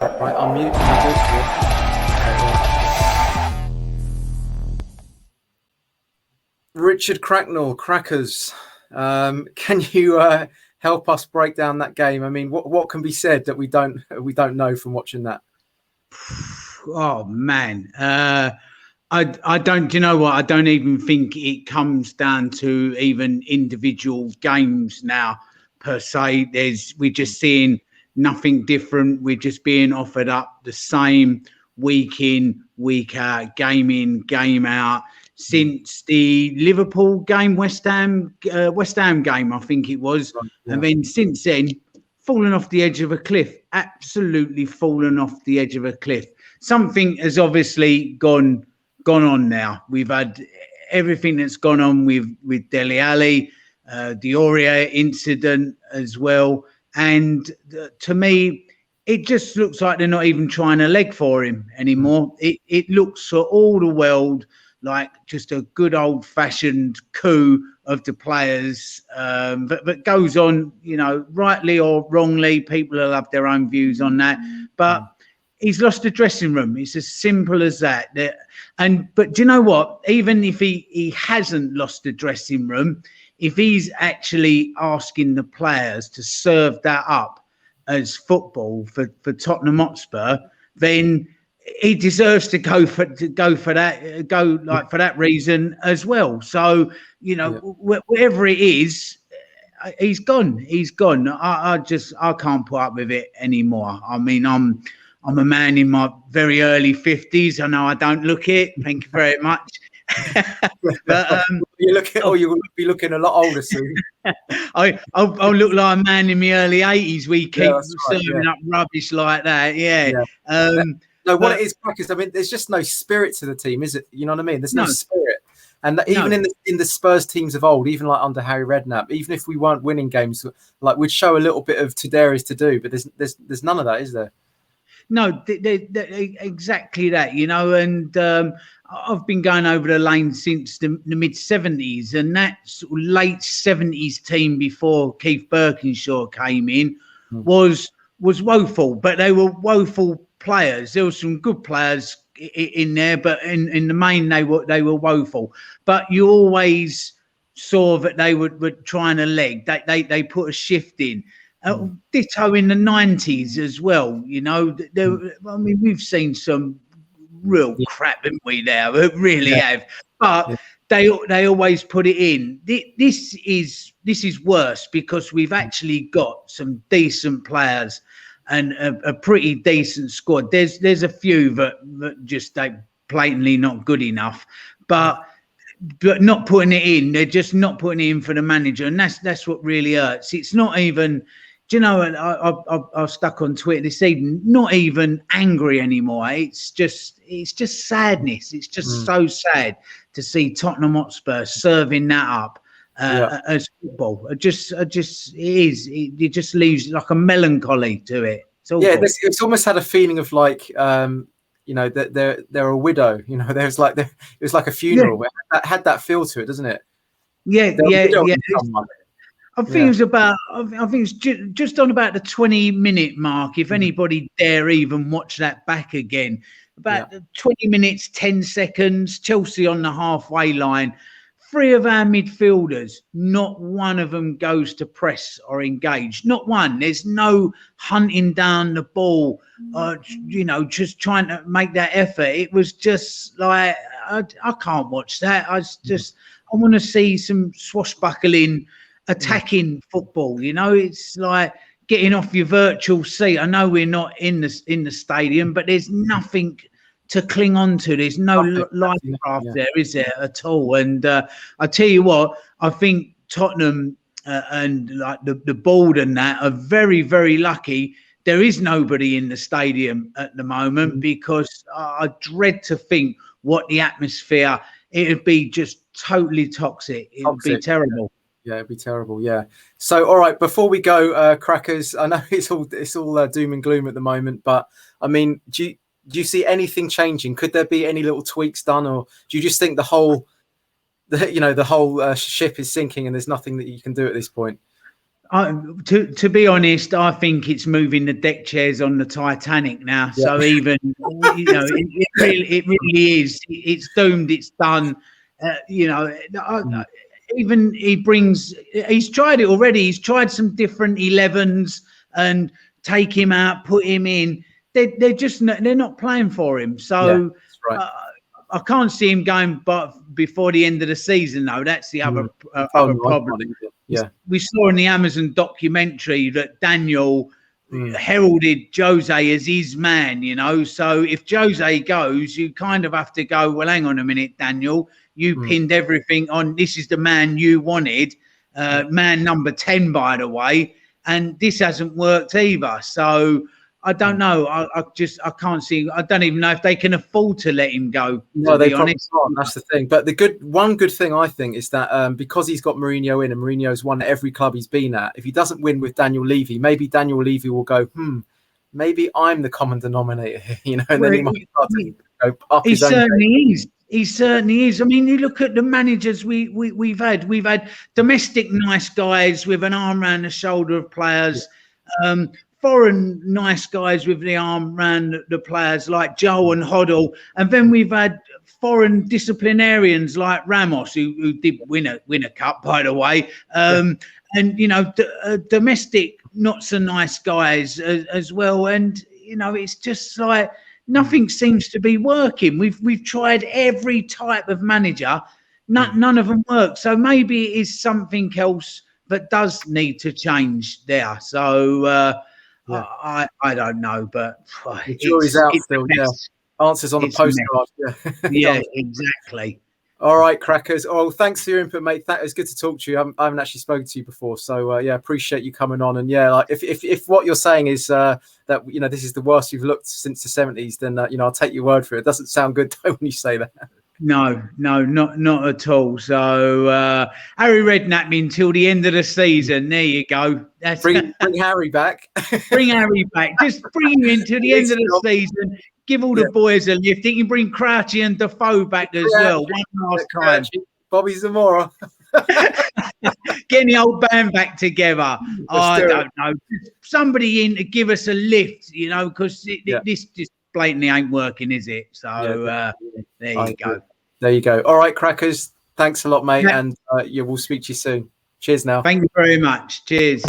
Right, unmute. Okay, Richard Cracknell, Crackers. Can you help us break down that game? I mean, what can be said that we don't know from watching that? Oh man, I don't. Do you know what? I don't even think it comes down to even individual games now per se. We're just seeing nothing different. We're just being offered up the same week in, week out, game in, game out. Since the Liverpool game, West Ham game, I think it was, Yeah. and then since then, fallen off the edge of a cliff. Absolutely fallen off the edge of a cliff. Something has obviously gone on now. We've had everything that's gone on with Dele Alli, the Aurier incident as well, and to me, it just looks like they're not even trying a leg for him anymore. It looks for all the world like just a good old fashioned coup of the players, but goes on, rightly or wrongly. People will have their own views on that, but he's lost the dressing room. It's as simple as that. But do you know what? Even if he hasn't lost the dressing room, if he's actually asking the players to serve that up as football for Tottenham Hotspur, then he deserves to go for that reason as well. So whatever it is, he's gone. I can't put up with it anymore. I mean, I'm a man in my very early 50s. I know I don't look it. Thank you very much. But you'll be looking a lot older soon. I'll look like a man in my early 80s. We keep serving up rubbish like that. No, what it is, Crackers, I mean, there's just no spirit to the team, is it? You know what I mean? There's no spirit. And even in the Spurs teams of old, even like under Harry Redknapp, even if we weren't winning games, like we'd show a little bit of there is to do, but there's none of that, is there? No, exactly that, and I've been going over the lane since the mid 70s, and that sort of late 70s team before Keith Birkinshaw came in was woeful, but they were woeful players. There were some good players in there, but in the main they were woeful. But you always saw that they were trying a leg. They put a shift in. Ditto in the 90s as well. I mean, we've seen some real crap, haven't we? Now, we really have. But they always put it in. This is worse because we've actually got some decent players and a pretty decent squad. There's a few that just they blatantly not good enough, but not putting it in. They're just not putting it in for the manager, and that's what really hurts. It's not even. Do you know? I've stuck on Twitter this evening. Not even angry anymore. It's just sadness. It's just so sad to see Tottenham Hotspur serving that up as football. It just is. It just leaves like a melancholy to it. It's almost had a feeling of like that they're a widow. It was like a funeral. It had that feel to it, doesn't it? Yeah. I think it's just on about the 20-minute mark. If anybody dare even watch that back again, about 20 minutes, 10 seconds, Chelsea on the halfway line. 3 of our midfielders, not one of them goes to press or engage. Not one. There's no hunting down the ball, just trying to make that effort. It was just like, I can't watch that. I want to see some swashbuckling, attacking football. It's like getting off your virtual seat. I know we're not in the stadium, but there's nothing to cling on to. There's no life craft there, is there at all? And I tell you what, I think Tottenham and like the board and that are very, very lucky. There is nobody in the stadium at the moment because I dread to think what the atmosphere. It would be just totally toxic. It would be terrible. Yeah, it'd be terrible. Yeah. So, all right, before we go, Crackers, I know it's all doom and gloom at the moment, but I mean, do you see anything changing? Could there be any little tweaks done, or do you just think the whole ship is sinking and there's nothing that you can do at this point? To be honest, I think it's moving the deck chairs on the Titanic now. Yeah. So even it really is. It's doomed. It's done. Even he's tried it already. He's tried some different 11s and take him out, put him in. They're not playing for him. So right. I can't see him going, but before the end of the season, though. That's the other problem. Yeah, we saw in the Amazon documentary that Daniel heralded Jose as his man. So if Jose goes, you kind of have to go, well, hang on a minute, Daniel. You pinned everything on. This is the man you wanted, man number 10, by the way, and this hasn't worked either. So I don't know. I can't see. I don't even know if they can afford to let him go. No, they probably can't. That's the thing. But one good thing I think is that because he's got Mourinho in, and Mourinho's won at every club he's been at. If he doesn't win with Daniel Levy, maybe Daniel Levy will go, maybe I'm the common denominator here, and then he might start to go up his own. He certainly is. I mean, you look at the managers we've had. We've had domestic nice guys with an arm around the shoulder of players. Yeah. Foreign nice guys with the arm around the players like Joe and Hoddle, and then we've had foreign disciplinarians like Ramos, who did win a cup, by the way, and domestic not so nice guys as well. And it's just like nothing seems to be working. We've tried every type of manager, none of them work. So maybe it is something else that does need to change there. So. I don't know, but the jury's out still. Yeah, answers on the postcard. Yeah, exactly. All right, crackers. Oh, thanks for your input, mate. It was good to talk to you. I haven't actually spoken to you before, so appreciate you coming on. And like if what you're saying is that this is the worst you've looked since the 70s, then I'll take your word for it. It doesn't sound good when you say that. No, not at all. So Harry Redknapp until the end of the season. There you go. Bring Harry back. Bring Harry back. Just bring him into the end of the season. Give all the boys a lift. He can bring Crouchy and Defoe back as well. One last time. Bobby Zamora. Getting the old band back together. I don't know. Somebody in to give us a lift, because this just blatantly ain't working, is it? So there you go. There you go. All right, crackers. Thanks a lot, mate. And we'll speak to you soon. Cheers now. Thank you very much. Cheers.